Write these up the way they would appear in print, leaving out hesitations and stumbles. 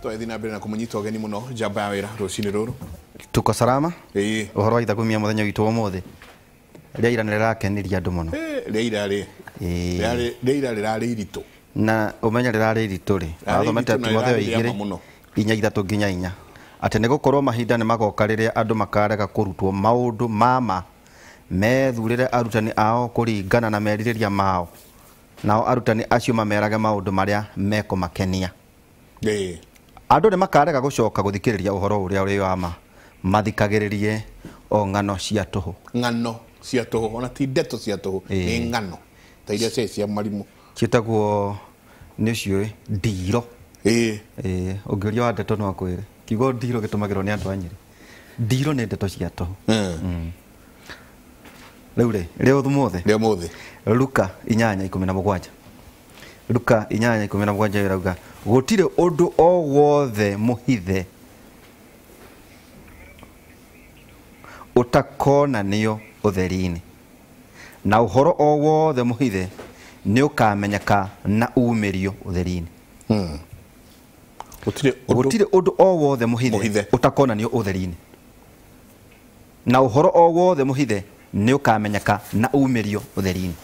Twathi na mbere na kumunyita ogeni muno jamba ya wira rucini ruru. Tuko salama? Uhoro wa ithakumia muthenya witu umuthi. Ria nirirakeniriria andu muno. Ria rirari iritu. Na umenya rirari iritu ri. Athomete Timotheo 2:3 nginya 4. Ati ni gukorwo mahinda ni magoka riria andu makarega kurutwo maundu mama methurire arutani ao kuringana na meririria mao. Nao arutani acio mamerage maundu maria mekumakenia. Andu ni makarega gucoka guthikiriria uhoro uria uri wa mathikagiririe o ngano cia tuhu. Ngano cia tuhu ona ti ndeto cia tuhu ni ngano ta iria cia marimu cietagwo ni cioi ndiro. Ungiuria wa ndeto no akwire kiugo ndiro gitumagirwo ni andu anyiri. Ndiro ni ndeto cia tuhu. Riu ri umuthi Luka 8:17. Luka 8:17 irauga gutire undu o wothe muhithe utakona niyo utheri-ini, na uhoro o wothe muhithe ni ukamenyeka na umirio utheri-ini. Gutire undu o wothe muhithe utakona niyo utheri-ini, na uhoro o wothe muhithe ni ukamenyeka na umirio utheri-ini.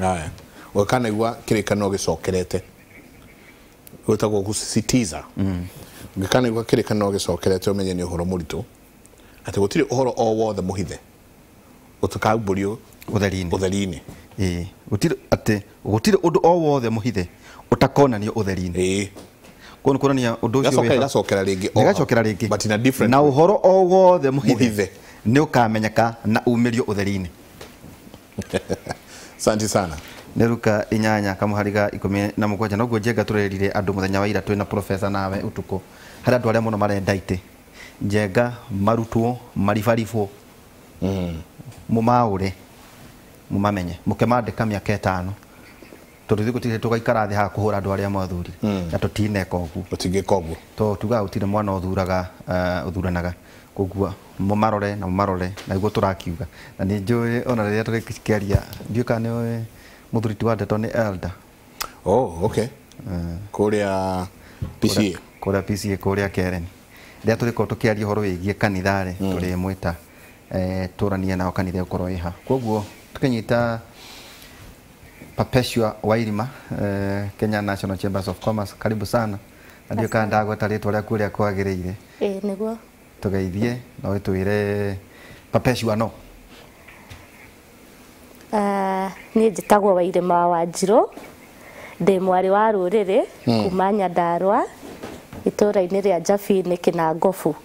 Aya wakana igwa kirikano gicokerete gwitagwo gusisitiza. Ngikana igwa kirikano gicokerete umenye ni uhoro muritu ati gutire uhoro o wothe muhithe utakauburio utheri-ini. Gutire undu o wothe muhithe utakona ni utheri-ini. Kono kuonania undu ucio gacokera ringi but in a different na uhoro o wothe muhithe ni ukamenyeka na umirio utheri-ini. Asante sana. Ni Luka 8:17 noguo Njenga turerire andu muthenya wa ira twina professor nawe utuko hari andu aria muno marenda ite Njenga marutwo maribaribwo mumaure mumamenye mukemandika miaka 5 tuthi gutire tugaikara thi ha kuhura andu aria mathuri na tutineka ugu utingeka ugu to tuga utire mwana uthuranaga kugua mumarore na iguo turakiuga na ni njui ona riria turikiaria ndiuka ni muthuriti wa ndeto ni elder. Okay. Kuria PCA kuria Keren riria turiko tukiaria horo wigie kanithare turi mwita turanie nao kanitha ukorwo iha koguo tukinyita Perpetua Wairima Kenya National Chambers of Commerce. Karibu sana na ndiuka ndagweta ritwa ria kuria kwagiriire niguo tugeithie no witwire Perpetua no. Ni njitagwo Wairima wa Njiro ndi mwari wa ruriri kuma Nyandarua itura-ini ria Njabi-ini Kinangofu,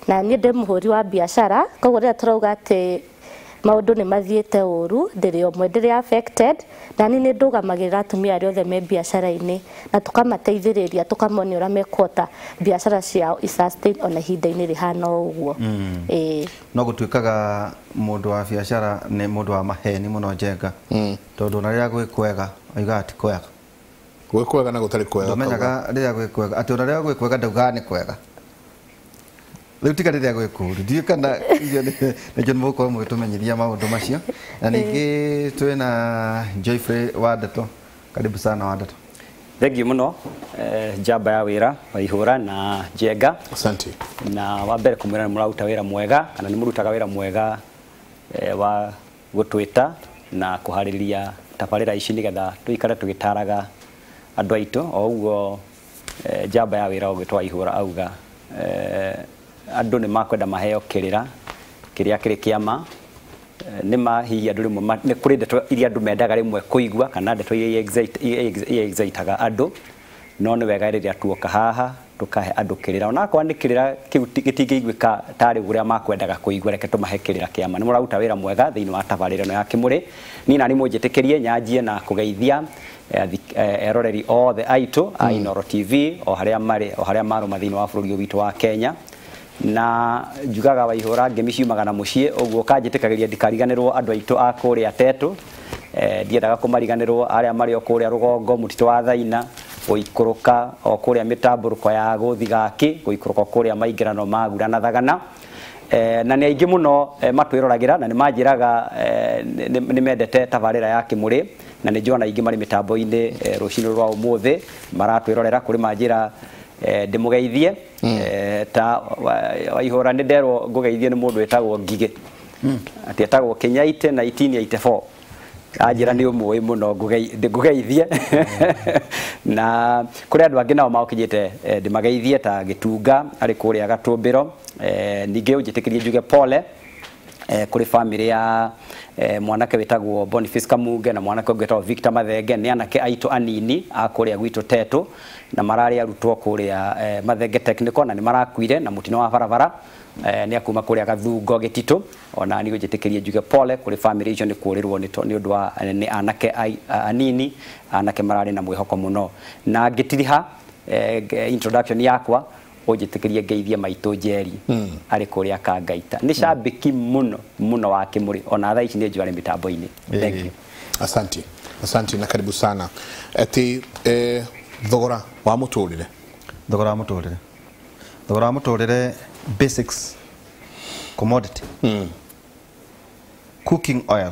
na ni ndi muhuri wa biashara. Koguo riria turauga ati maundu ni mathiete uru ndiri omwe ndiri affected, na ni ndugamagirira atumia aria othe me biashara-ini na tukamateithiriria tukamonia uria mekwota biashara ciao i-sustain ona ihinda-ini rihana uguo. No gutuikaga mundu wa biashara ni mundu wa maheni muno Njenga tondu na riria gwikwega oiga ati kwega na gutari kwega menyaga riria gwikwega ati ona riria gwikwega ndauga ni kwega. Riu tiga riria gwikuru ndiu kana nijoni muko mugitumenyithia maundu macio na ningi twina Joyfrey wa Ndeto. Karibu sana wa Ndeto. Thengiũ muno jamba ya wira waihura na Njenga. Asante. Na wa mbere kumwira ni muraruta wira mwega kana ni murutaga wira mwega wa gutwita na kuhariria tabarira ici nigetha tuikare tugitaraga andu aitu o uguo jamba ya wira ugitwa ihura auga andu ni makwenda maheo kirira kiria kiri kiama ni mahihi andu rimwe ni kuri ndeto iria andu mendaga rimwe kuigua kana ndeto iria excitaga andu no ni wega riria tuoka haha tukahe andu kirira ona kwa ni kirira gitingĩiguĩka tari guria makwendaga kuigua reke tumahe kirira kiama. Ni muraruta wira mwega thiini wa tabarĩra no ya kimuri ni na ni munjitikirie nyanjie na kugeithia eroreri othe aitu a Inooro TV o haria maruma thiini wa bururi witu wa Kenya na njugaga waihura ngemi ciumaga na mucii uguo kanjitikagĩria ndikariganirwo andu aitu a kuria Tetu ndiendaga kumariganirwo aria mari o kuria rugongo mutito wa Thaina guikuruka o kuria mitamburuko ya guthigaki guikuruka kuria maingirano magura na Thagana na ni aingi muno matwirораgira na ni manjiraga ni mendete tabarira ya kimuri na ni njona aingi mari mitambo-ini rucini rwa umuthi maratwirorera kuri manjira ndimugeithie ta waihora nĩ nderwo ngũgeithie nĩ mũndũ wĩtagwo Ngigĩ ati etagwo Kenyaite 1984 ajira nĩ ũmũĩ mũno ngũgeithie na kũrĩ andũ angĩ nao maokinyĩte ndimageithie ta Gĩtunga arĩ kũrĩa Gatũmbĩro ningĩ ũnjĩtĩkĩrie njuge pole kuri family ya mwanake wetagwo Boniface Kamunge na mwanake wetagwo Victor Mathenge ni anake aito anini akuria gwito tetu na marari arutwo kuria Mathenge technical na ni marakuire na mutino wa barabara ni akuma kuria Gathungo Gĩtitũ ona ni gũjĩtĩkĩrie njuge pole kuri family icio ni kurirwo ni undu wa ni anake anini anake marari na mwĩhoko muno na ngĩtiriha introduction yakwa ũnjĩtĩkĩrie ngeithie maitũ Njeri arĩ kũrĩa Kangaita nĩ cambĩki muno wa Kĩmũrĩ ona thaa ici nĩ njũarĩ mitambo-inĩ. Thank you. Asante na karibu sana. Ati thogora wa mũtũrĩre basics commodity cooking oil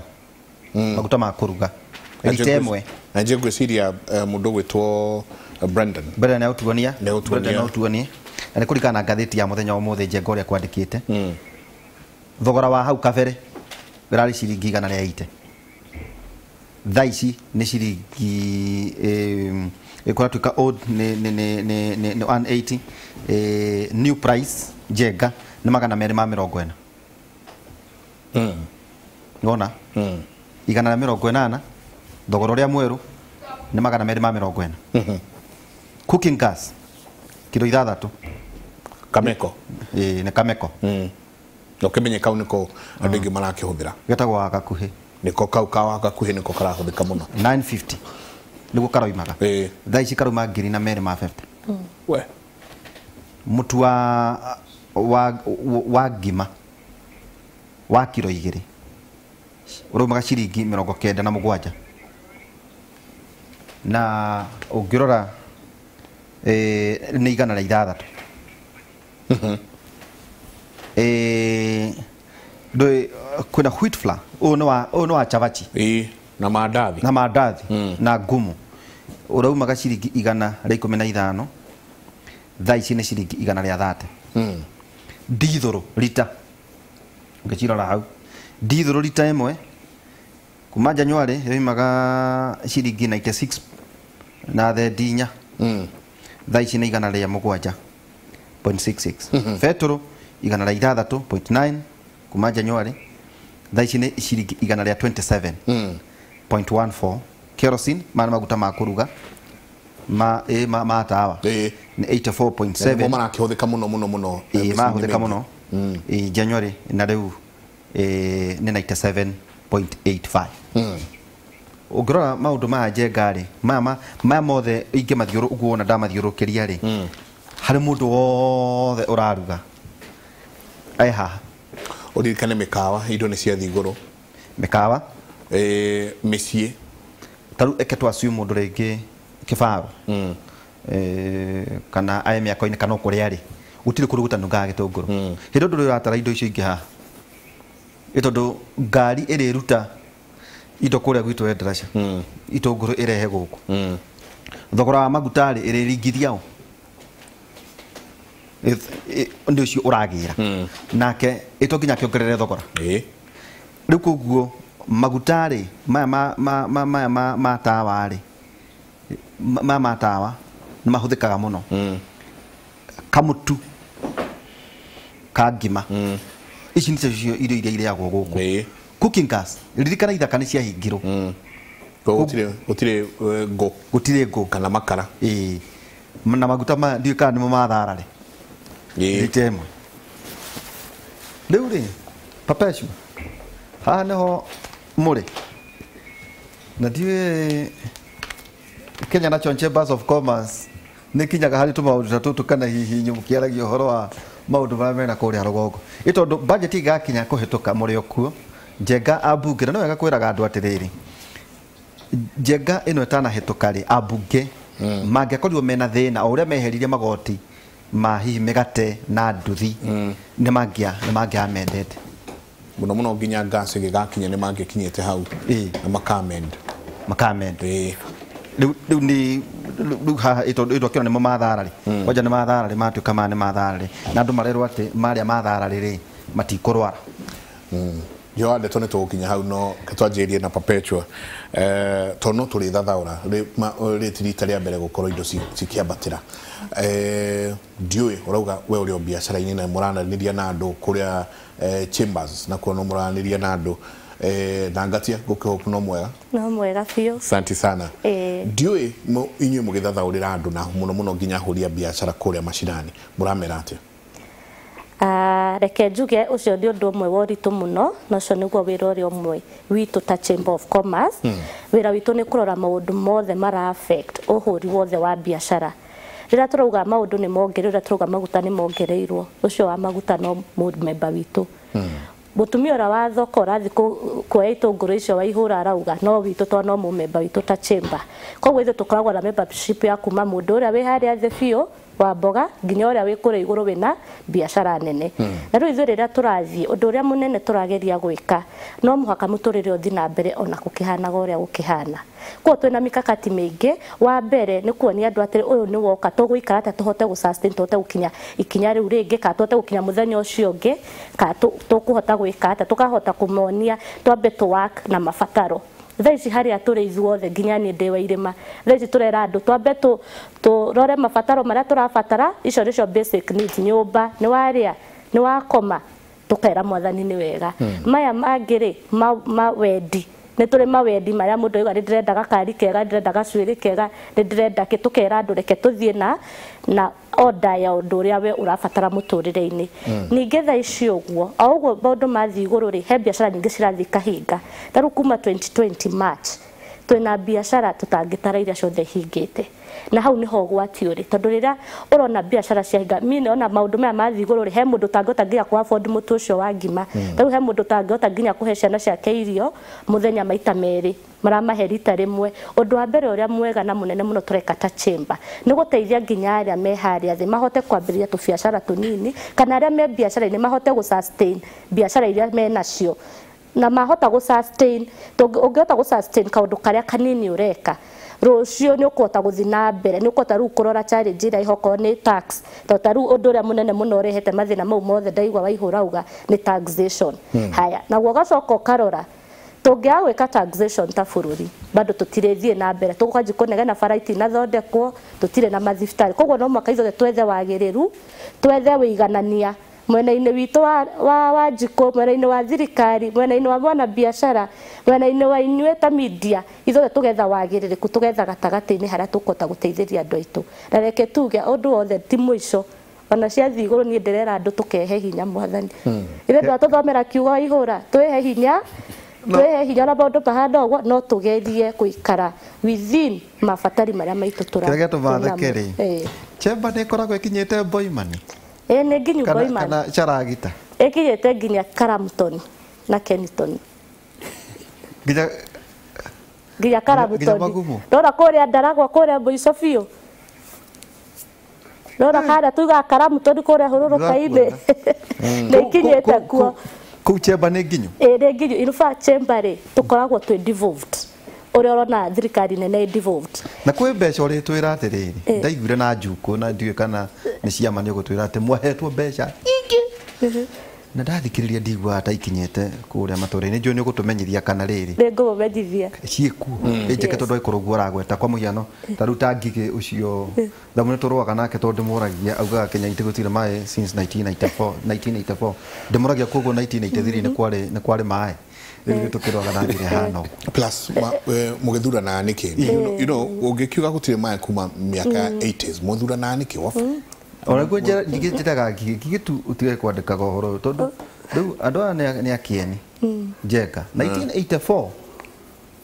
maguta ma kũruga itemwe na nje gwĩciria mũndũ gwĩtwo Brendan nĩ ũtuonia na kurikana ngathĩti ya muthenya ũmũthĩ njenga ũrĩa kwandĩkĩte thogora wa hau kabere wirarĩ ciringi 180 thaa ici nĩ ciringi ĩkora tuika old nĩ 180 new price njenga nĩ 240 nona 180 thogora ũrĩa mwerũ nĩ 240 cooking gas kilo 6 Kameko nĩ Kameko no kimenye kau niko andũ aingĩ marakĩhũthĩra getagwo wa gakuhĩ niko kau ka gakuhĩ niko karahũthĩka mũno 950 nĩguo karoimaga thaa ici karuma 250 we mũtu wa ngima wa kilo 2 ũraumaga ciringi 97 na ũngĩrora nĩ 106 kuna wheat flour no wa chavachi na mandathi na ngumu uraumaga ciringi 115 thaa ici nĩ ciringi 130 dithoro lita ngĩcirora hau dithoro lita ĩmwe kuma January yoimaga ciringi 96 na thedinya thaa ici nĩ 107.66 petro 106.9 kuma January thaa ici nĩ ciringi 127.14 kerosene maguta ma kũruga ma tawa nĩ 84.7 marakĩhũthĩka mũno mahũthĩka mũno January na rĩu nĩ 97.85 ũngĩrora maũndũ ma njenga-rĩ maya mothe ingĩmathiũrũ ũguo na ndamathiũrũkĩria-rĩ harĩ mũndũ wothe ũraruga haha ũririkane mĩkawa indo nĩ ciathiĩ igũrũ mĩkawa mĩciĩ tarĩu eke twaciu mũndũ rĩngĩ kĩbarũ kana aya mĩako-inĩ kana kũrĩa-rĩ gũtirĩ kũndũ gũtanungaga gĩtũngũrũ hĩndĩ ũndũ ũratara indo icio ingĩ haha tondũ ngari ĩrĩruta indo kũrĩa gwitũ Endarasha itũngũrũ ĩrehe gũkũ thogora wa maguta-rĩ ĩrĩringithia ndio cio ũragĩra nake ĩto nginya kĩongerere thogora rĩu kũguo maguta-rĩ maya ma tawa-rĩ ma tawa nĩ mahũthĩkaga mũno kamũtu ka ngima ici nĩcio irio iria irĩagwo gũkũ cooking gas ririkana ithaka nĩ ciahingirwo gũtirĩ ngũ kana makara na maguta ndiũĩ kana nĩmo mathararĩ rita ĩmwe rĩu-rĩ Perpetua haha nĩho mũrĩ na ndiũĩ Kenya National Chambers of Commerce nĩ kinyaga harĩ tũmaũndũ ta tũtũ kana hihi mũkĩaragia ũhoro wa maũndũ marĩa mena kũrĩa rũgongo tondũ budget igakinya kũhĩtũka mũrĩ o kuo njenga ambunge na no wega kwĩraga andũ atĩrĩrĩ njenga ĩno ĩtanahĩtũka-rĩ ambunge mangĩakorirwo mena thĩna o ũrĩa meheririe magoti ma hihi mĩgate na nduthi nĩ mangĩamendete mũno nginya gas ĩgĩgakinya nĩ mangĩkinyĩte hau na makamend rĩu nĩ haha ito kiona nimo matharari kwanja ni matharari matuika ma ni matharari na andu marerwo ati maria matharari ri matikurwara yo ande tone tuginya hau no katwanjirie na Perpetua tono turi thathaura ri tirita ria mbere gukorwo indo cikiambatira ndiui urauga we uri o biacara-ini na murananiria na andu kuria chambers na kuona murananiria na andu na ngatia gukihoku no mwega biũ asante sana ndiui inyuĩ mũgĩthathaũrĩra andu na muno muno nginya ahũri a biacara kuria mashinani muramera atia reke njuge ucio nĩ ũndũ ũmwe wa ũritũ mũno na ũcio nĩguo wĩra ũrĩa ũmwe witũ ta Chamber of Commerce wĩra witũ nĩ kũrora maũndũ mothe mara affect ũhũri wothe wa biacara rĩrĩa tũrauga maũndũ nĩ mongereirwo rĩrĩa tũrauga maguta nĩ mongereirwo ũcio wa maguta no memba witũ mutumia ũrĩa wa thogora thĩ kuoya itũngũrũ icio waihũra arauga no witũ to no mũmemba witũ ta Chamber koguo ithuĩ tũkoragwo na membership ya kuma mũndũ ũrĩa wĩ harĩa thĩ biũ wa mboga nginya ũrĩa wĩ kũrĩa igũrũ wĩna biacara nene na rĩu ithuĩ rĩrĩa tũrathiĩ ũndũ ũrĩa mũnene tũrageria gwĩka no mũhaka mũtũrĩre ũthiĩ na mbere ona gũkĩhanaga ũrĩa gũkĩhana koguo twĩna mikakati mĩingĩ wa mbere nĩ kuonia andũ atĩ ũyũ nĩ woka tũgũikara atĩ tũhote gũ-sustain tũhote gũkinya ikinya rĩu rĩngĩ kana tũhote gũkinya mũthenya ũcio ũngĩ kana tũkũhota gwĩka atĩ tũkahota kũmonia twambe tũ-work na mabataro thaa ici harĩa tũrĩ ithuothe nginya niĩ ndĩ wa irĩma thaa ici tũrera andũ twambe tũrore mabataro marĩa tũrabatara icio nĩcio basic needs nyũmba nĩ warĩa nĩ wakoma tũkera mwathani nĩ wega maya mangĩ-rĩ mawendi nĩ tũrĩ mawendi marĩa mũndũ auga nĩ ndĩrenda gakari kega ndĩrenda gacuĩrĩ kega nĩ ndĩrenda kĩ tũkera andũ reke tũthiĩ na order ya ũndũ ũrĩa we ũrabatara mũtũrĩre-inĩ ningĩ thaa ici ũguo o ũguo maũndũ mathiĩ igũrũ-rĩ he biacara nyingĩ cirathiĩ kahinga ta rĩu kuma 2020 March twĩna biacara tũtangĩtara iria ciothe ihingĩte na hau niho ũgwati ũrĩ tondũ rĩrĩa ũrona biacara ciahinga mimi ona maũndũ maya mathiĩ igũrũ-rĩ he mũndũ ũtangĩhota nginya kũ-afford mũtu ũcio wa ngima rĩu he mũndũ ũtangĩhota nginya kũhe ciana ciake irio mũthenya maita merĩ maramahe rita rĩmwe ũndũ wa mbere ũrĩa mwega na mũnene mũno tũreka ta Chamber nĩ gũteithia nginya arĩa me harĩa thĩ mahote kwambĩrĩria tũbiacara tũnini kana arĩa me biacara-inĩ mahote gũ-sustain biacara iria menacio na mahota gũ-sustain ũngĩhota gũ-sustain kaũndũ karĩa kanini ũreka rũcio nĩ ũkũhota gũthiĩ na mbere nĩ ũkũhota rĩu kũrora challenge ĩrĩa ihokorwo nĩ tax tondũ rĩu ũndũ ũrĩa mũnene mũno ũrehete mathĩna mau mothe ndaigua waihũra auga nĩ taxation haya naguo ũgacoka ũkarora tũngĩaga gwĩka taxation ta bũrũri bado tũtirĩthiĩ na mbere tũgũkanji kũnegena bara itinathondekwo tũtirĩ na mathibitarĩ koguo no mũhaka ithuothe twethe wagĩrĩru twethe wĩiganania mwena-inĩ witũ wa njiko mwena-inĩ wa thirikari mwena-inĩ wa wana biacara mwena-inĩ wa inyuĩ ta media ithuothe tũgetha wagĩrĩrĩku tũgetha gatagatĩ-inĩ harĩa tũkũhota gũteithĩria andũ aitũ na reke tuge ũndũ wothe ti mũico ona ciathiĩ igũrũ niĩ ndĩrera andũ tũkehe hinya mwathani ithuĩ twatũthomera kiugo waihũra twĩhe hinya twĩhe hinya na maũndũ mahana ũguo no tũgerie gũikara within mabatari marĩa maitũ kĩrĩa tũmatheke-rĩ Chamber nĩ ĩkoragwo ĩkinyĩte Boimani nĩ nginyu Boimani kana Charagita ĩkinyĩte nginya Karamton na Kenton nginya Karamton rora kũrĩa Ndaragwa kũrĩa Mũico biũ rora harĩa tugaga Karamton kũrĩa hũrũrũka-inĩ nĩ ikinyĩte kuo kũu Chamber nĩ nginyu nĩ nginyu in fact Chamber-rĩ tũkoragwo twĩ devolved ũrĩa ũrona thirikari nene devolved na kwĩ mbeca ũrĩ twĩra atĩrĩrĩ ndaiguire na Njuko na ndiũĩ kana nĩ ciama nĩ ũgũtwĩra atĩ mwahetwo mbeca ingĩ na ndathikĩrĩria ndigua ta ikinyĩte kũrĩa matũra-inĩ njũĩ nĩ ũgũtũmenyithia kana rĩrĩ nĩ ngũmũmenyithia ciĩkuo ĩnjĩke tondũ angĩkorwo guo ũragweta kwa mũhiano ta rĩu ta Ngigĩ ũcio thamu nĩ tũrũaga nake tondũ ndĩmũragia augaga Kenya itĩ gũtirĩ maĩ since 1984 ndĩmũragia koguo 1983 nĩ kwarĩ maĩ rĩu tũkĩrũaga na njĩra hano plus mũgĩthurana nĩkĩ you know ũngĩkiuga gũtirĩ maĩ kuma mĩaka 80s mũthurana nĩkĩ wabu oraguo njĩraga Ngigĩ tu ũtige kwandĩkaga ũhoro tondũ rĩu andũ aya nĩ akĩeni Njenga 1984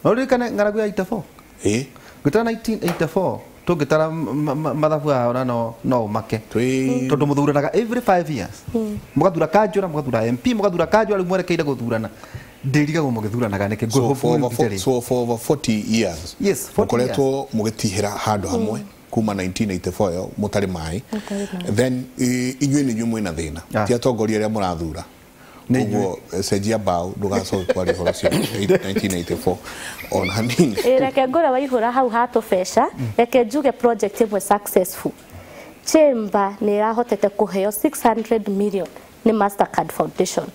no rĩkane ng'aragu ya 84 gwĩtara 1984 tũngĩtara mathabu hao na no umake tondũ mũthuranaga every 5 years mũgathura Kanjũra mũgathura MP mũgathura Kanjũra rĩu mwerekeire gũthurana ndirigagwo mũgĩthuranaga nĩkĩ so for over 40 years yes mũkoretwo mũgĩtihĩra handũ hamwe kuma 1984 yo mũtarĩ maĩ then inyuĩ nĩ inyuĩ mwĩna thĩna ti atongoria arĩa mũrathura Ugo sejia bao ndugacoke kwari horo cio 1984 on hanini. Reke ngora waihura hau hatu fesha reke njuge project imwe successful. Chamber ni irahotete kuheo 600 million ni Mastercard Foundation.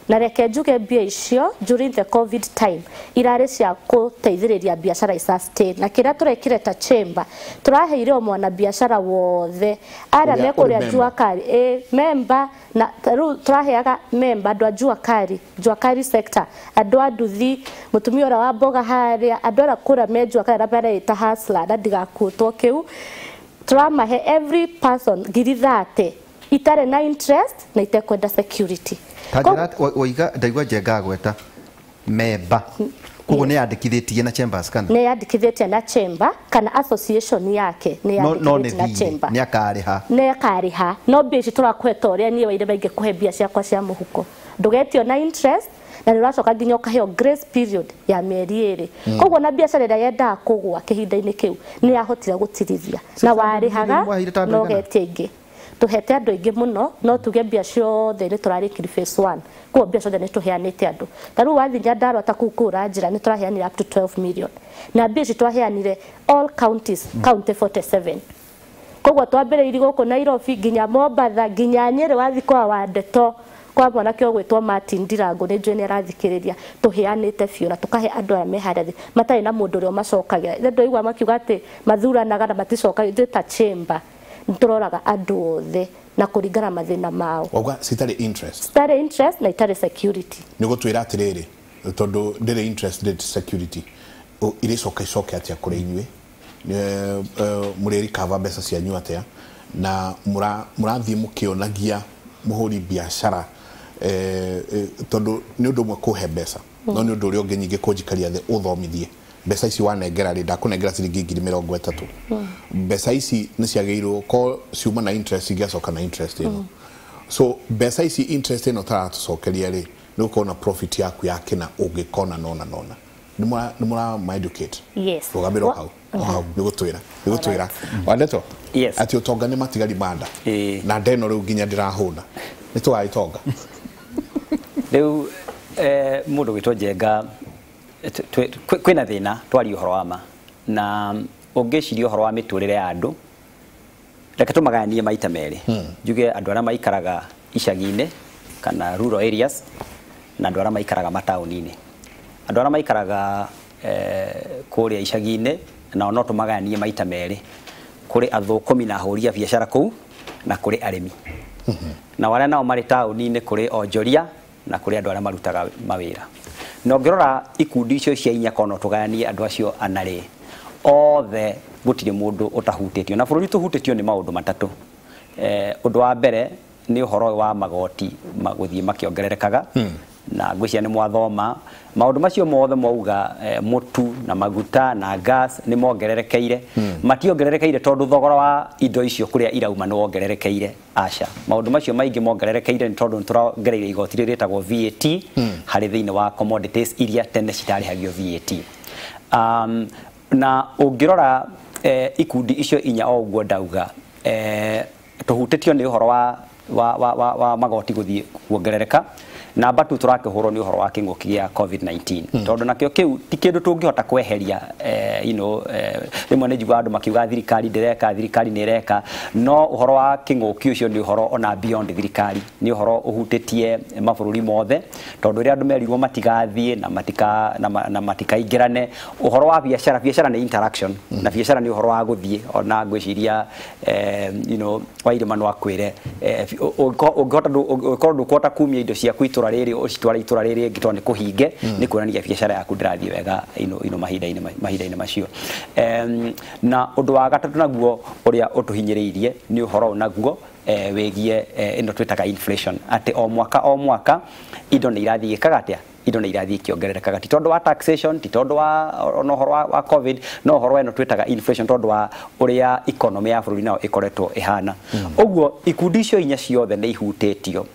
Na reke njuge mbia icio during the COVID time irare cia guteithiriria biashara i-sustain. Na kira turekire ta chamber turaheire o mwana biashara wothe ara mekuria Juakari member na turaheaga member andu a Juakari sector, andu a nduthi, mutumia ora wa mboga haria, andu ara kura me Juakari rabere ta hustler na ndigakutwo kiu turamahe every person ngiri 30 itare na interest na itekwenda security. Tajira oiga ndaigua njenga gweta member koguo ni yandikithitie na chambers kana ni yandikithitie na chamber kana association yake ni yandikithitie na chamber ni akariha no bici turakweta uria nie waire baige kuhe bia ciakwa cia muhuko ndugetio na interest na ni uracoka nginya ukaheo grace period ya mieri 2 koguo na biacara ĩrĩa yendaga kugwa kihinda-inĩ kiu ni yahotire gutirithia na warihaga no getie ingi tuhete andu ingi muno no tuge bia ciothe ni turarikiri phase 1 kwa bia ciothe ni tuheanite andu taru wathinya ndaro atakukura njira ni turaheanire up to 12 million na bia twaheanire all counties county 47 koguo twambĩrĩirie gũkũ Nairobi nginya Mombasa nginya Nyeri wathi kwa Wandeto kwa mwanake ogwetwo Martin Ndirango ni njwe ni arathikiriria tuheanite biũ na tukahe andu aya meharĩrĩ matarĩ na mũndũ ũrĩa macokagira ndio igwa makiuga atĩ mathuranaga na maticokagia ta chamber nturoraga andu othe na kuringana mathina mao wauga sitari interest na itari security ni gutwira atiriri tondu ndire interest rate security iricoka atia kuri inywe mureri kava mbeca cianyu atia na murathie mukionagia muhuri biashara tondu ni undu mwe kuhe mbeca no ni undu uri ungi nyingi kunjikaria the uthomithie mbeca ici wanengera ri ndakunengera ciringi 30 mbeca ici ni ciageirwo ko ciuma na interest igacoka na interest ino so mbeca ici interest ino taratucokeria ri ni ukona profit yaku yake na ungikona nona nimura ma educate yes ugambira hau nigutwira Wandeto yes ati utonga ni matigari banda na ndeno riu nginya ndirahuna ni tugaitonga riu mundu witwo Njenga kwina thina twari uhoro wa ma na ungiciria uhoro wa miturire ya andu reke tumaganie maita meri njuge andu ara maikaraga icagi-ini kana rural areas na andu ara maikaraga matauni-ini andu ara maikaraga kuria icagi-ini na no tumaganie maita meri kuri athukumi na ahuri a biashara kuu na kuri arimi na wale nao mari tauni-ini kuri onjoria na kuri andu ara marutaga mawira no ngirora ikundi icio cia inya kono tuganie andu acio anari othe gutire mundu utahutitio na bururi tuhutitio ni maundu matatu undu wa mbere ni uhoro wa magoti maguthie makiongererekaga na ngwicia ni mwathoma maundu macio mothe mauga mutu na maguta na gas ni mongererekeire mationgererekeire tondu thogora wa indo icio kuria irauma no ongererekeire aca maundu macio maingi mongererekeire ni tondu turongereire igoti riretagwo VAT hari thiini wa commodities iria tene citarihagio VAT na ungirora ikundi icio inya o uguo ndauga tuhutitio ni uhoro wa magoti guthie kuongerereka na batu turakihurwo ni uhoro wa king'uki gia COVID-19 tondu nakio kiu ti kindu tungihota kweheria rimwe ni njigua andu makiuga thirikari ndireka thirikari ni ireka no uhoro wa king'uki ucio ni uhoro ona beyond thirikari ni uhoro uhutitie mabururi mothe tondu ria andu merirwo matigathie na matikaingirane uhoro wa biashara ni interaction na biashara ni uhoro wa guthie ona ngwiciria wairima no akwire ungihota kumia indo cia kwitura riri ucitwara itura riri ngitwa ni kuhinge ni kuonania biashara yaku ndirathie wega ino mahinda-ini macio na undu wa gatatu naguo uria utuhinyiriirie ni uhoro naguo wegie ino twitaga inflation ati o mwaka indo ni irathie gikaga atia indo ni irathie kiongererekaga ti tondu wa taxation ti tondu wa uhoro wa covid no uhoro eno twitaga inflation tondu wa uria economy ya bururi nao ikoretwo ihana uguo ikundi icio inya ciothe ni ihutitio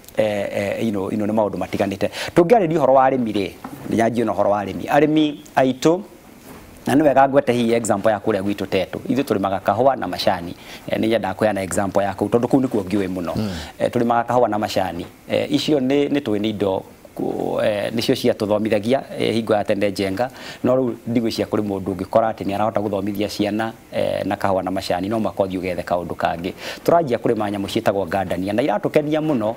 ni maundu matiganite tungiarĩria uhoro wa arĩmi ri nyanjie no uhoro wa arĩmi aitu na nĩ wega ngwete hihi example ya kũrĩa gwitũ Tetu ithuĩ tũrĩmaga kahũa na macani nĩ nyendaga kũheana example ya kũu tondũ kũu nĩkuo ngĩũĩ mũno tũrĩmaga kahũa na macani icio nĩ tũĩ nĩ indo nicio cia tuthomithagia hingo ya tene njenga no riu ndigwĩcia kũrĩ mũndũ ũngĩkora atĩ nĩ arahota gũthomithia ciana na kahũa na macani no makothi ũgethe kaũndũ kangĩ tũranjia kũrĩma nyamũ ciĩtagwo ngandania na iratũkenia mũno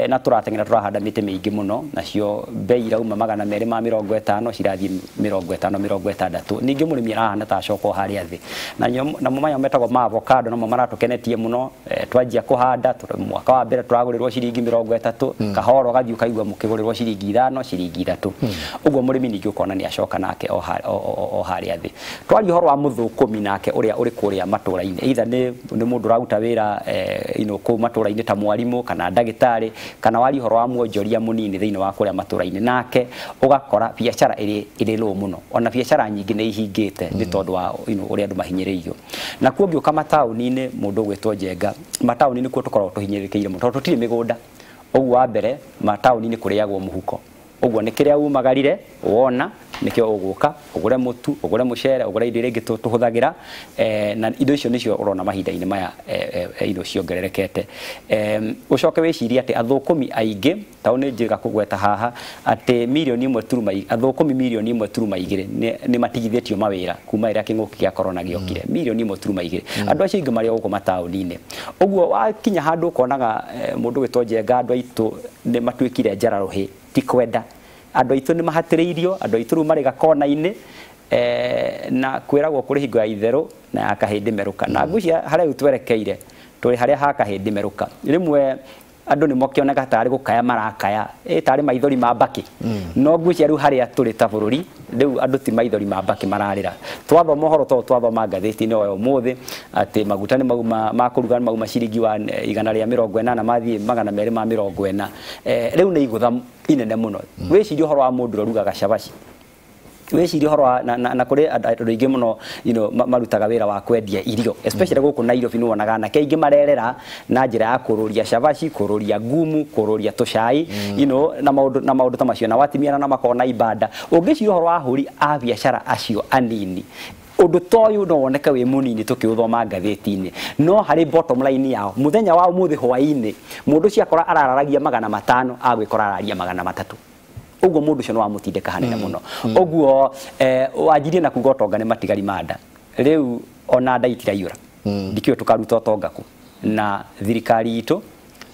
na tũrateng'era tũrahanda mĩtĩ mĩingĩ mũno nacio mbei irauma 250 cirathiĩ 50-60 ningĩ mũrĩmi arahanda ta acoka harĩa thĩ na maya metagwo ma avocado no maratũkenetie mũno twanjia kũhanda mwaka wa mbere tũragũrĩrwo ciringi 30 kahoro gathiĩ kaigua mũkĩgũrĩrwo ciringi 5 ciringi 3 ũguo mũrĩmi ningĩ ũkona nĩ acoka nake o harĩa thĩ twaria ũhoro wa mũthũkũmi nake ũrĩa ũrĩ kũrĩa matũra-inĩ either nĩ mũndũ ũraruta wĩra kũu matũra-inĩ ta mwarimũ kana ndagĩtarĩ kana wari ũhoro wa mwonjoria mũnini thĩinĩ wa kũrĩa matũra-inĩ nake ũgakora biacara ĩrĩ low mũno ona biacara nyingĩ nĩ ihingĩte nĩ tondũ wa ũrĩa andũ mahinyĩrĩirio na kuo ngĩũka mataũni-inĩ mũndũ ũgwĩtwo Njenga mataũni-inĩ kuo tũkoragwo tũhinyĩrĩkĩire mũno tondũ tũtirĩ mĩgũnda ũguo wa mbere mataũni-inĩ kũrĩagwo mũhuko ũguo nĩ kĩrĩa umagarire wona nĩkĩo ũgũka ũgũre mũtu ũgũre mũcere ũgũre indo iria ingĩ tũhũthagĩra na indo icio nĩcio ũrona mahinda-inĩ maya indo ciongererekete ũcoke wĩcirie atĩ athũkũmi aingĩ taũ nĩ njĩra kũgweta haha atĩ athũkũmi mirioni 1.2 nĩ matigithĩtio mawĩra kuma rĩrĩa kĩng'ũki gĩa corona gĩokire mirioni 1.2 andũ acio ingĩ marĩ gũkũ mataũni-inĩ ũguo wakinya handũ ũkonaga mũndũ wĩtwo Njenga andũ aitũ nĩ matuĩkire njararũhĩ ti kwenda andũ aitũ nĩ mahatĩrĩirio andũ aitũ rĩu marĩ gakona-inĩ na kwĩragwo kũrĩ hingo ya itherũ na ya kahĩndĩ merũka na ngwĩciria harĩa rĩu twerekeire tũrĩ harĩa ha kahĩndĩ merũka rĩmwe andũ nĩ mokĩoneka tarĩ gũkaya marakaya tarĩ maithori ma mbaki no ngwĩciria rĩu harĩa tũrĩ ta bũrũri rĩu andũ ti maithori ma mbaki mararĩra twathoma ũhoro tondũ twathoma ngathĩti-inĩ o ũmũthĩ atĩ maguta nĩ mauma ma kũruga nĩ mauma ciringi wa 180 mathiĩ 240 rĩu nĩ igũtha inene mũno wĩcirie ũhoro wa mũndũ ũrugaga cabaci wĩcirie ũhoro na kũrĩ andũ aingĩ mũno marutaga wĩra wa kwendia irio especially gũkũ Nairobi nĩ wonaga anake aingĩ marerera na njĩra ya kũrũria cabaci kũrũria ngumu kũrũria tũcai na maũndũ ta macio na watimia na makona ibanda ũngĩciria ũhoro wa ahũri a biacara acio anini ũndũ toyũ no woneka wĩ mũnini tũkĩũthoma ngathĩti-inĩ no harĩ bottom line yao mũthenya wa ũmũthĩ hwaĩ-inĩ mũndũ ũcio akora arararagia 500 agwĩkora araria 300 ũguo mũndũ ũcio no wamũtindĩka hanene mũno ũguo wanjirie na kuga ũtonga nĩ matigari manda rĩu ona nda itiraiyũra ndikĩũĩ tũkaruta ũtonga kũ na thirikari itũ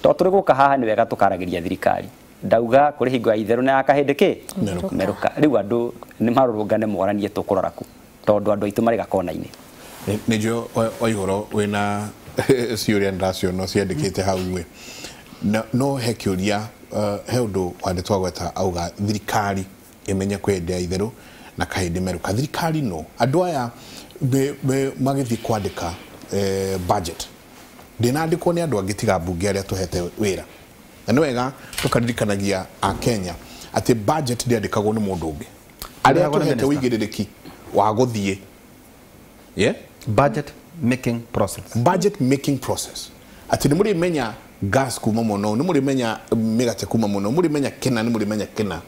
tondũ tũrĩ gũka haha nĩ wega tũkaragĩria thirikari ndauga kũrĩ hingo ya itherũ na ya kahĩndĩ merũka rĩu andũ nĩ marũrũngane moranie tũkũrora kũ tondũ andũ aitũ marĩ gakona-inĩ nĩnjũ oihoro wĩna ciũria ndaciona ciandĩkĩte hau no he kĩũria he ũndũ wandĩtwo gweta auga thirikari ĩmenye kwendia itherũ na kahĩndĩ merũka thirikari no andũ aya magĩthiĩ kwandĩka budget ndĩnandĩkwo nĩ andũ angĩ tiga mbunge arĩa tũhete wĩra na nĩ wega tũkaririkanagia a Kenya atĩ budget ndĩandĩkagwo nĩ mũndũ ũngĩ arĩa tũhete wĩigĩrĩrĩki wa gũthiĩ budget making process atĩ nĩ mũrĩmenya gas kuma mũno nĩ mũrĩmenya mĩgate kuma mũno mũrĩmenya kena nĩ mũrĩmenya kena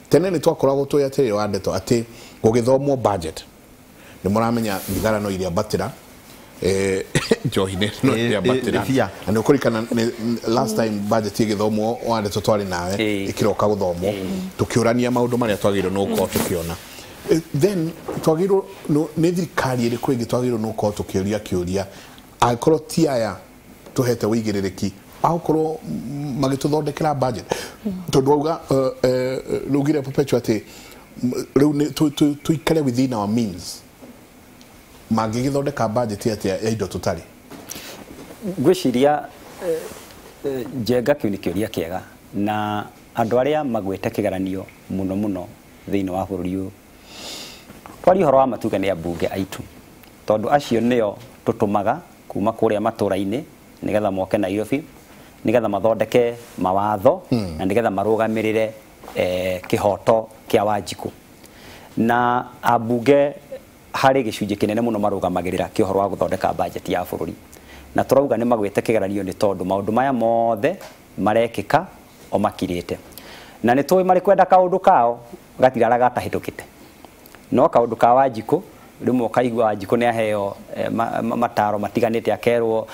tene nĩ twakoragwo tũĩ atĩ wa ndeto atĩ gũgĩthomwo budget nĩ mũramenya thigara no iria batĩra njohi no iria batĩra na nĩ ũkũrikana last time budget ĩgĩthomwo wa ndeto twarĩ nawe ĩkĩroka gũthomwo tũkĩũrania maũndũ marĩa twagĩrĩirwo nĩ gũkorwo tũkĩona then twagĩrĩirwo nĩ thirikari ĩrĩkũ ĩngĩ twagĩrĩirwo nĩ gũkorwo tũkĩũria kĩũria angĩkorwo ti aya tũhete wĩigĩrĩrĩki akorwo magĩtũthondekera budget tondũ auga rugire perpetual atĩ rĩu tuikare within our means mangĩgĩthondeka budget ya indo tũtarĩ ngwĩciria Njenga kĩu nĩ kĩũria kĩega na andũ arĩa magwĩte kĩgeranio mũno thĩinĩ wa bũrũri ũyũ twaria ũhoro wa matuga nĩ ambunge aitũ tondũ acio nĩo tũtũmaga kuma kũrĩa matũra-inĩ nĩgetha moke Nairobi nĩgetha mathondeke mawatho na nĩgetha marũgamĩrĩre kĩhoto kĩa Wanjikũ na ambunge harĩ gĩcunjĩ kĩnene mũno marũgamagĩrĩra kĩhoro wa gũthondeka budget ya bũrũri na tũrauga nĩ magwĩte kĩgeranio nĩ tondũ maũndũ maya mothe marekĩka o makirĩte na nĩ tũĩ marĩ kwenda kaũndũ kao gatirara gatahĩtũkĩte no kaũndũ ka Wanjikũ rimwe kaigwa Wanjikũ nĩ aheo mataro matiganĩte akerwo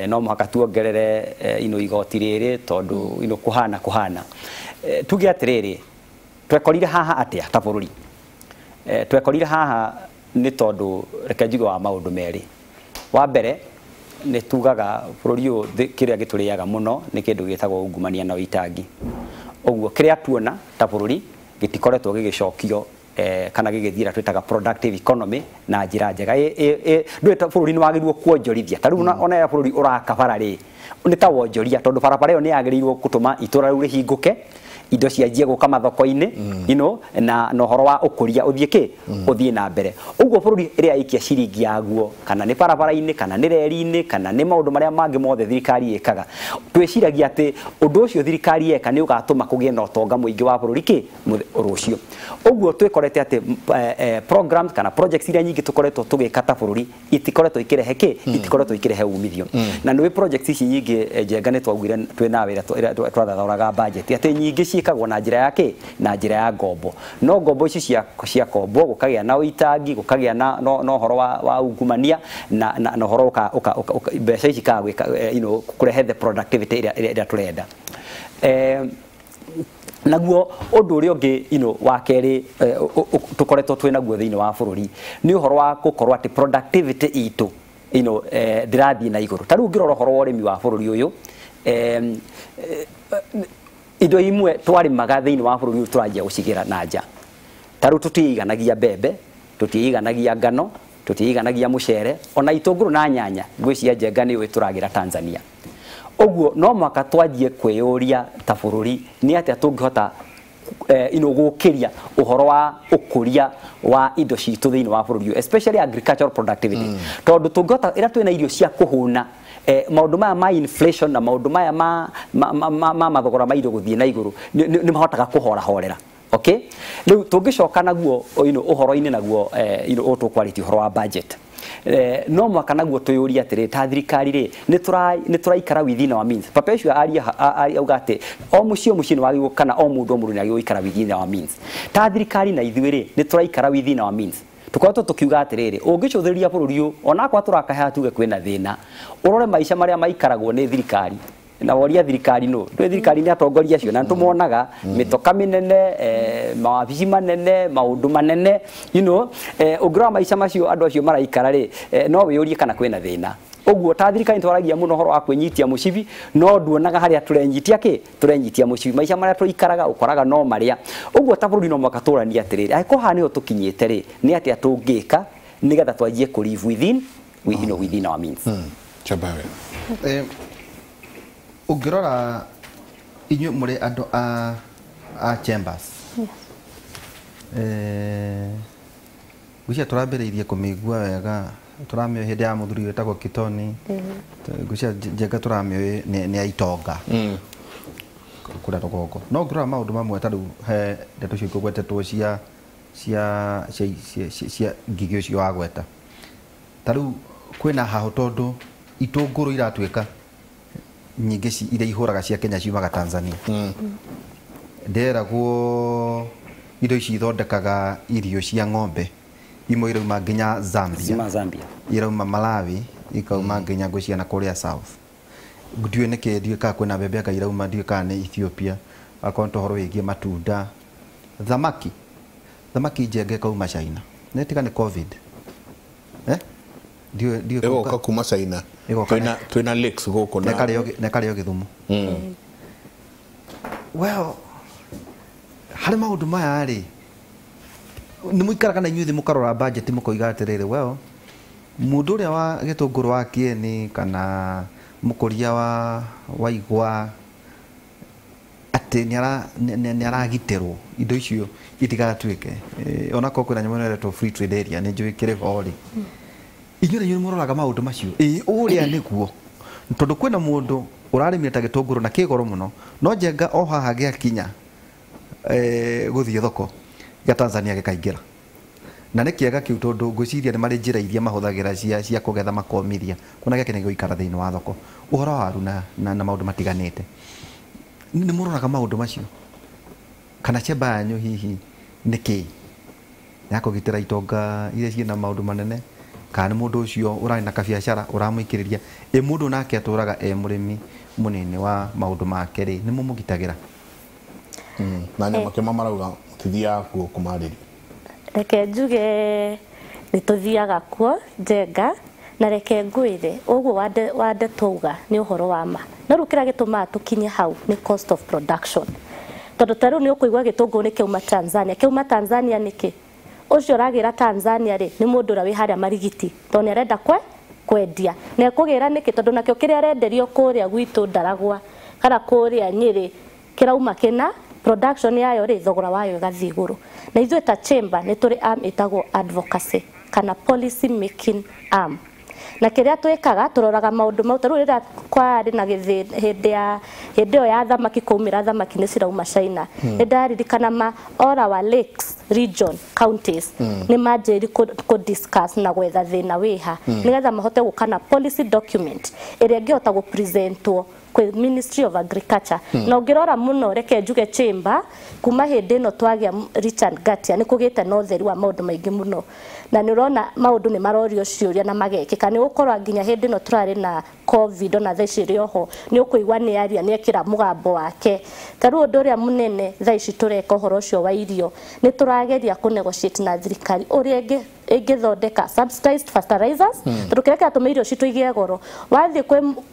no mũhaka tuongerere igoti rĩrĩ tondũ kuhana tuge atĩrĩrĩ twekorire haha atĩa ta bũrũri twekorire haha nĩ tondũ reke njuge wa maũndũ merĩ wa mbere nĩ tugaga bũrũri ũyũ kĩrĩa gĩtũrĩaga mũno nĩ kĩndũ gĩtagwo ungumania na ũitangi ũguo kĩrĩa tuona ta bũrũri gĩtikoretwo gĩgĩcokio kana gĩgĩthira twĩtaga productive economy na njĩra njega ndwĩta bũrũri nĩ wagĩrĩirwo kuonjorithia ta rĩu ona ya bũrũri ũrakabara rĩ nĩ ta wonjoria tondũ barabara ĩyo nĩ yagĩrĩirwo gũtũma itũra rĩu rĩhingũke indo cianjie gũka mathoko-inĩ na ũhoro wa ũkũria ũthiĩ na mbere ũguo bũrũri ĩrĩa ikia ciringi yaguo kana nĩ barabara-inĩ kana nĩ reri-inĩ kana nĩ maũndũ marĩa mangĩ mothe thirikari ĩkaga twĩciragia atĩ ũndũ ũcio thirikari ĩka nĩ ũgatũma kũgĩe na ũtonga mũingĩ wa bũrũri rũciũ ũguo twĩkorete atĩ programs kana projects iria nyingĩ tũkoretwo tũgĩka ta bũrũri itikoretwo itikoretwo ikĩrehe umithio na nĩ projects ici nyingĩ Njenga nĩ twaugire twĩna wĩra twathathoraga budget atĩ nyingĩ ciĩkagwo na njĩra yake na njĩra ya ngombo no ngombo ici cia kombo gũkagĩa na ũitangi gũkagĩa na ũhoro wa ungumania na ũhoro mbeca ici kũrehe the productivity ĩrĩa tũrenda naguo ũndũ ũrĩa ũngĩ wa kerĩ tũkoretwo twĩnaguo thĩinĩ wa bũrũri nĩ ũhoro wa gũkorwo atĩ productivity itũ ndĩrathiĩ na igũrũ ta rĩu ngĩrora ũhoro wa ũrĩmi wa bũrũri ũyũ indo imwe twarĩmaga thĩinĩ wa bũrũri ũyũ tũranjia gũcigĩra na nja ta rĩu tũtiiganagia mbembe tũtiiganagia ngano tũtiiganagia mũcere ona itũngũrũ na nyanya ngwĩciria Njenga nĩ ũĩ tũragĩra Tanzania ũguo no mũhaka twanjie kwĩyũria ta bũrũri nĩ atĩa tũngĩhota gũkĩria ũhoro wa ũkũria wa indo citũ thĩinĩ wa bũrũri ũyũ especially agricultural productivity tondũ tũngĩhota ĩrĩa twĩna irio cia kũhũna maũndũ maya ma inflation na maũndũ maya ma mathogora ma indo gũthiĩ na igũrũ nĩ mahotaga kũhorahorera okay rĩu tũngĩcoka naguo ũhoro-inĩ naguo tũkwarĩtie ũhoro wa budget no mwaka naguo twĩyũria atĩrĩ ta thirikari rĩ nĩ tũraikara within our means papa ũcio auga atĩ o mũciĩ nĩ wagĩrĩirwo kana o mũndũ nĩ agĩrĩirwo gũikara within our means ta thirikari na ithuĩ rĩ nĩ tũraikara within our means tukoretwo tukiuga atiriri ungicuthiria bururi uyu ona kwa turakahe tuge kwina thina urore maisha maria maikaragwo ni thirikari na woria thirikari no ndwe thirikari ni atongoria cio na tumuonaga mitoka minene mawabici manene maundu manene ungira maisha macio andu acio maraikara ri no wiyurie kana kwina thina oguo ta thirikari twaragia muno horo wa kwenyitia mucibi no nduonaga haria turenyitia mucibi maisha maria tuikaraga ukoraga no maria oguo ta bururi no mwaka turania atiriri aiko ha niho tukinyite ri ni atia tungika nigetha twajie ku live within within our means chabawe ungirora inyu muri andu a chambers gucia turambiriirie kumigua wega turamio hindi ya muthuri wetagwo Kitoni gucia Njenga turamio ni aitonga kura rũgongo no ngirora maundu mamwe ta riu he ndeto cio igwetetwo cia ngigi ucio wa gweta ta riu kwina haho tondu itũngũrũ iratuĩka nyingĩ iria ihũraga cia Kenya ciumaga Tanzania nderagwo indo ici ithondekaga irio cia ng'ombe imwe irauma nginya Zambia irauma Malawi ikauma nginya gũciana kũrĩa South ndiũĩ nĩkĩ ndiũĩ kwĩna mbembe aka irauma ndiũĩ kana nĩ Ethiopia akorwo tohoro wĩgiĩ matunda thamaki Njenga kauma China netiga nĩ COVID ndiũĩ ĩgoka kuma China twĩna lakes gũkũ na karĩo Gĩthumo well harĩ maũndũ maya rĩ nĩ mũikaraga na inyuĩ thĩ mũkarora budget mũkoiga atĩrĩrĩ well mũndũ ũrĩa wa gĩtũngũrũ wa Kieni kana mũkũria wa igwa atĩ nĩ aragitĩrwo indo icio itigatuĩke ona ko kwĩna nyamũ ĩretwo free trade area nĩ njũĩ kĩrĩ ho rĩ inyuĩ mũroraga maũndũ macio ũrĩa nĩguo tondũ kwĩna mũndũ ũrarĩmire ta gĩtũngũrũ na kĩgoro mũno no Njenga o haha gĩakinya gũthiĩ thoko ya Tanzania gĩkaingĩra na nĩ kĩega kĩu tondũ ngwĩciria nĩ marĩ njĩra iria mahũthagĩra cia kũgetha makomithia kuona gĩake nĩ gũikara thĩinĩ wa thoko ũhoro wa waru na maũndũ matiganĩte nĩ mũroraga maũndũ macio kana chamba yanyu hihi nĩkĩ ya kugitira itonga iria ciina maundu manene kana mundu ucio urari na kabiacara uramuikiriria mundu nake aturaga murimi munene wa maundu make ri ni mumugitagira na nyama kema marauga tithia kuo kumariri reke njuge nituthiaga kuo njenga na reke ngwire uguo wande touga ni uhoro wa ma na rukira gituma tukinye hau ni cost of production tondu taru ni ukuigwa gitungu ni keuma Tanzania niki ucio ragira Tanzania ri ni mundu ra wi haria marigiti toni arenda kwendia na kugira niki tondu nakio kiria arenderio kuria gwitu Ndaragwa kana kuria Nyeri kirauma kina production yayo ri thogora wayo gathi iguru na ithuĩ ta chamber ni turi arm itagwo advocacy kana policy making arm na kiria twikaga turoraga maundu mau taru rira kwari na hindi ya thamaki kumira thamaki ni cirauma China ni ndaririkana ma all our lakes region counties ni manjiri ku discuss na gwetha thina wiha nigetha mahote gukana policy document iria ngihota gu presentwo kwe Ministry of Agriculture na ngirora muno reke njuge chamber kuma hindi no twagia Richard Gatia ni kugite no theri wa maundu maingi muno na ni urona maundu ni marorio ciuria na magekika ni gukorwa nginya hindi no turari na covid na theci rioho ni ukuigwa ni aria ni ekira mugambo wake taru undu uria munene thaici tureka horo cio wa irio ni turageria ku negotiate na thirikari uria ingithondeka subsidized fertilizers turukireka atume irio citu igie goro wathi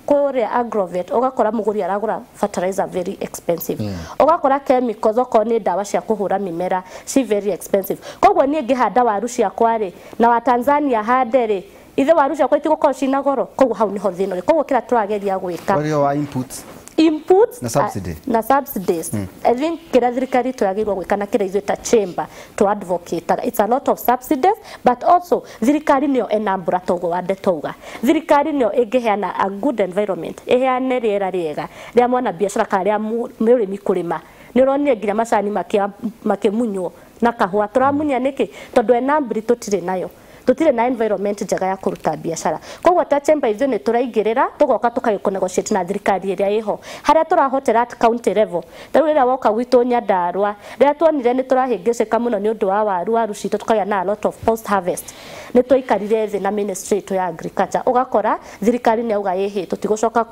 kuri agrovet ugakora muguri aragura fertilizer very expensive ugakora chemicals oko ni dawa cia kuhura mimera si very expensive kogwo ni ngihanda waru cia kwari na wa Tanzania handere ithe waru cia kwiti gukorwo cina goro kogwo hau niho thino kogwo kira turageria gwika wa inputs na subsidies I think kira thirikari tuyagirwo gwika na kira ithuĩ ta chamber to advocate it's a lot of subsidies but also thirikari nio enambura togo wande touga thirikari nio ingiheana a good environment iheane riera riega ria mwana biashara kana ria murimi kurima ni uronire nginya macani makimunywo na kahua turamunya niki tondu enamburi tutire nayo tutire na environment njega ya kuruta biashara kogwo ta chamber ithuĩ ni turaingirira tugoka tukanegotiate na thirikari iria iho haria turahotera at county level taru rira woka gwitu Nyandarua rira tuonire ni turahingicika muno ni undu wa waru citu tukaya na a lot of post harvest ni twikarire thi na ministry ya agriculture ugakora thirikari ni auga yehe tutigucoka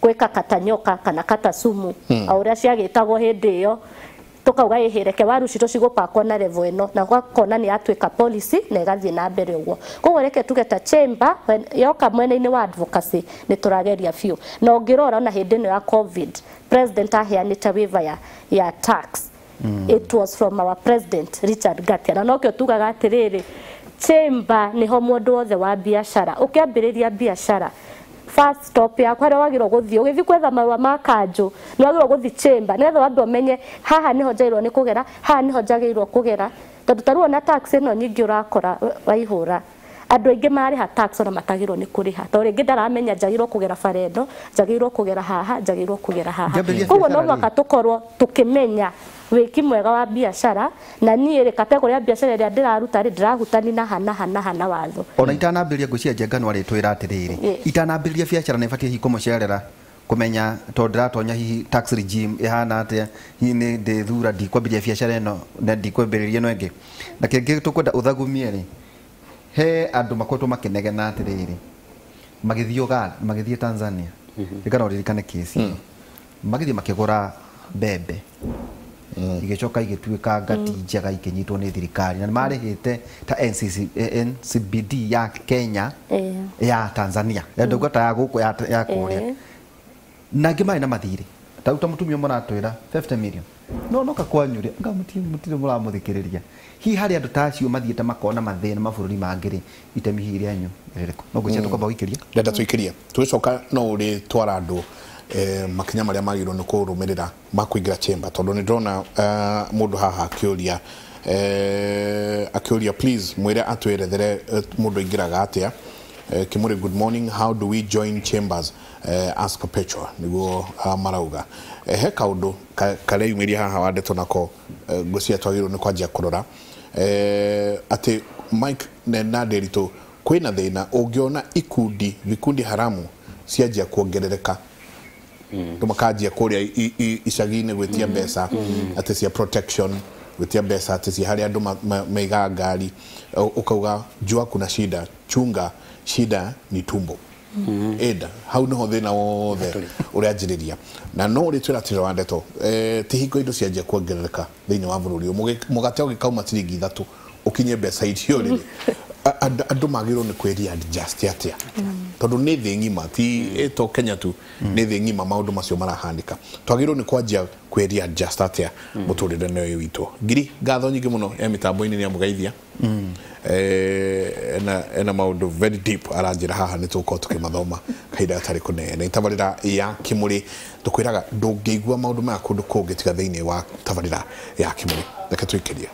gwika katanyoka kana katasumu au ria ciagitagwo hindi iyo tukauga ihireke waru citu cigupakwo na level eno na gwakona ni atwika policy na igathie na mbere uguo kogwo reke tugeta chamber yoka mwena-ini wa advocacy ni turageria fiu na ungirora na hindi no ya covid president aheanite waiver ya tax it was from our president Richard Gatia na nokyo tugaga atiriri chamber ni ho mundu wothe wa biashara ukiambiriria biashara first stop ya kwaria wagirwo guthii ugithi kwetha marua ma kanju ni wagirwo guthii chamber netho andu amenye haha niho njairwo ni kugera haha niho njagirwo kugera tondu taruo na tax eno nyingi urakora waihura andu aingi mariha tax ona matagirwo ni kuriha to ringi ndaramenya njagirwo kugera farendo njagirwo kugera haha njagirwo kugera haha kogwo no mwaka tukorwo tukimenya wiki mwega wa biashara na nie ri kategori ya biashara ria ndiraruta ri ndirahutani na hana watho ona itanambiria ngucia njengano ari twira atiriri itanambiria biashara na ibatie hikomocerera kumenya to ndiratonya hihi tax regime ihana atia hihi ni ndithura ndikwambiria biashara eno na ndikwambiriria no ingi na kingi tukwenda uthagumie ri he andu makwetwo makinegena atiriri magithio Uganda magithie Tanzania ikana uririkane kesi magithie makigura mbembe igicoka igituika ngati njega ikinyitwo ni thirikari na marihite ta NCBD ya Kenya ya Tanzania ndogo ta ya guku ya kuria na ngimari na mathiri tauta mutumio muratwira 50 million no kakwanyuria mutire muramuthikiriria hi hari andu tacio mathiete makona mathina mabururi mangiri itemi hiri anyu ririko no gwicia tukamba wikiria ndenda twikiria twicoka no uri twara andu makinya maria magirwo ni kurumirira makuingira chamber tondu ni ndona mundu haha akiuria please mwire atwerethere mundu ingiraga atia Kimuri, good morning. How do we join chambers as Perpetua? Niguo marauga he kaundu kare yumiria haha wandeto nako gucia twagirwo ni kwanjia kurora ati Mike na Derito kwina thina ungiona vikundi haramu cianjia kuongerereka tumakajia kuria icagi-ini gwitia mbeca ati cia protection gwitia mbeca atĩ hari andu maiga ngari ukauga jua kuna shida chunga shida ni tumbo eda hau no thina wothe uria njiriria na no ri twira tira wandeto tihingo indo cianjia kuongerereka thiini wa bururi mugate ugikauma ciringi 3 ukinye mbeca icio riri andu magirwo ni kweri adjust atia tondu ni thi ngima ti eto Kenya tu ni thi ngima maundu macio marahandika twagirwo ni kwanjia kweri adjust atia muturire ne witu ngiri ngatho nyingi muno mitambo-ini ni amugeithia ena maundu very deep aranjira haha ni tuko tukimathoma kaida atari kunene tabarira ya Kimuri tukwiraga ndungĩigua maundu ma kundu kungi tiga thiini wa tabarira ya Kimuri reke twikirie